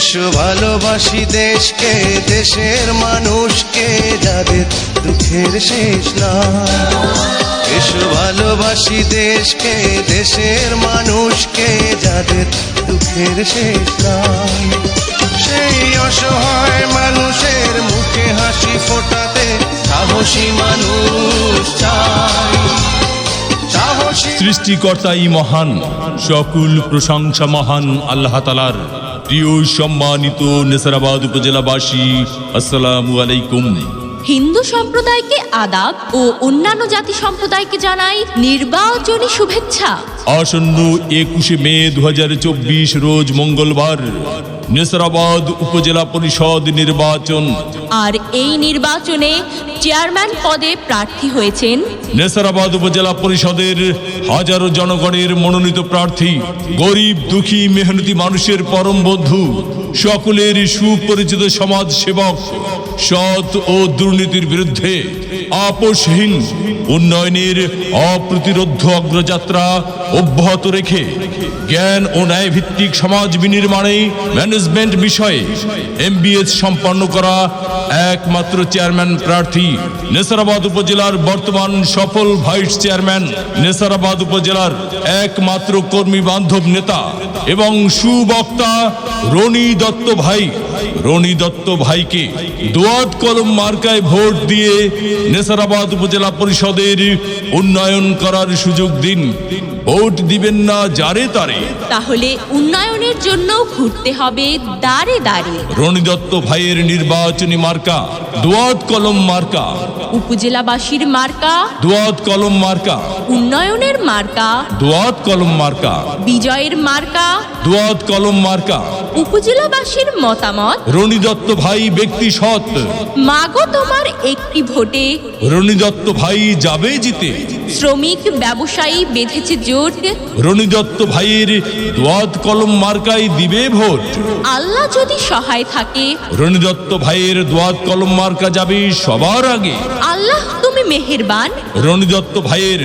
এসো ভালোবাসি দেশকে, দেশের মানুষকে, যাদের দুঃখের শেষ নাই। এসো ভালোবাসি দেশকে, দেশের মানুষকে, যাদের দুঃখের শেষ নাই। সেই অসহায় মানুষের মুখে হাসি ফোটাতে সাহসী মানুষ চাই। সৃষ্টিকর্তাই মহান, সকল প্রশংসা মহান আল্লাহ তাআলার। প্রিয় সম্মানিত নেসারাবাদ উপজেলাবাসী, আসসালামু আলাইকুম। হিন্দু সম্প্রদায়কে আদাব ও অন্যান্য জাতি সম্প্রদায়কে জানাই নির্বাচনী শুভেচ্ছা। আসন্ন 21 মে 2024 রোজ মঙ্গলবার নেসারাবাদ উপজেলা পরিষদ নির্বাচন। আর এই নির্বাচনে চেয়ারম্যান পদে প্রার্থী হয়েছেন নেসারাবাদ উপজেলা পরিষদের হাজারো জনগণের মনোনীত প্রার্থী, গরিব দুঃখী মেহনতি মানুষের পরম বন্ধু, সকলের সুপরিচিত সমাজ সেবক, সৎ ও দুর্নীতির বিরুদ্ধে আপোষহীন উন্নয়নের অপ্রতিরোধ্য অগ্রযাত্রা অব্যাহত রেখে জ্ঞান ও ন্যায় ভিত্তিক সমাজ বিনির্মাণে ম্যানেজমেন্ট বিষয়ে MBA সম্পন্ন করা একমাত্র চেয়ারম্যান প্রার্থী, নেসারাবাদ উপজেলার বর্তমান সফল ভাইস চেয়ারম্যান, নেসারাবাদ উপজেলার একমাত্র কর্মী বান্ধব নেতা এবং সুবক্তা রনি দত্ত ভাই। রনি দত্ত ভাইকে দোয়াত কলম মার্কায় ভোট দিয়ে নেসারাবাদ উপজেলা পরিষদের উন্নয়ন করার সুযোগ দিন। ভোট দিবেন না যারে তারে, তাহলে উন্নয়নের জন্য ঘুরতে হবে দাঁড়ে দাঁড়ে। রনি দত্ত ভাইয়ের নির্বাচনী মার্কা দোয়াত কলম মার্কা, উপজেলাবাসীর মার্কা দোয়াত কলম মার্কা, উন্নয়নের মার্কা দোয়াত কলম মার্কা, বিজয়ের মার্কা দোয়াত কলম মার্কা। উপজেলাবাসীর মতামত, রনি দত্ত ভাই ব্যক্তি সৎ, মাগো তোমার একটি ভোটে রনি দত্ত ভাই যাবে জিতে। শ্রমিক ব্যবসায়ী বেঁধেছে জোট, রনি দত্ত ভাইয়ের দোয়াত কলম মার্কায় দিবে ভোট। আল্লাহ যদি সহায় থাকে রনি দত্ত ভাইয়ের দোয়াত কলম মার্কা যাবে সবার আগে। আল্লাহ তুমি মেহেরবান। রনি দত্ত ভাইয়ের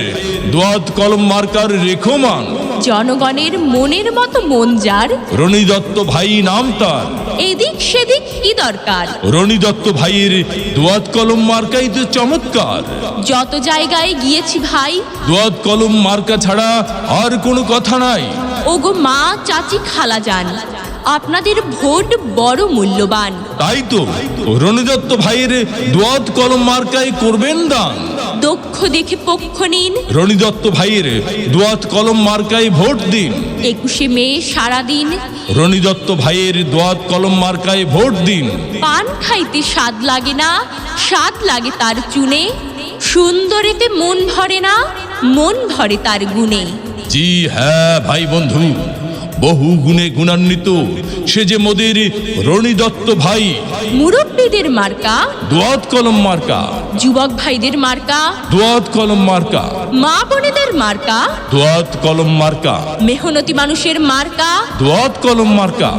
দোয়াত কলম মার্কার রেখমান, জনগণের মনের মতো মন যার, রনি দত্ত ভাই নাম তার। এদিক সেদিক কি দরকার, রনি দত্ত ভাইয়ের দোয়াত কলম মার্কাই তো চমৎকার। যত জায়গায় গিয়েছি ভাই, দোয়াত কলম মার্কা ছাড়া আর কোনো কথা নাই। ওগো মা চাচি খালা যান, আপনাদের ভোট বড় মূল্যবান। তাই তো রনি দত্ত ভাইয়ের দোয়াত কলম মার্কায় করবেন দান। দক্ষ দেখে পক্ষ নিন, রনি দত্ত ভাইয়ের দোয়াত কলম মার্কায় ভোট দিন। 21 মে সারাদিন রনি দত্ত ভাইয়ের দোয়াত কলম মার্কায় ভোট দিন। পান খাইতে স্বাদ লাগে না, স্বাদ লাগে তার চুনে, সুন্দরেতে মন ভরে না, মন ভরে তার গুণে। জি হ্যাঁ ভাই বন্ধু, বহু গুণে গুণান্বিত সে যে মোদের রনি দত্ত ভাই। মুরব্বীদের মার্কা দোয়াত কলম মার্কা, যুবক ভাইদের মার্কা, দোয়াত কলম মার্কা, মা বোনেদের মার্কা, দোয়াত কলম মার্কা, মেহনতি মানুষের মার্কা, দোয়াত কলম মার্কা।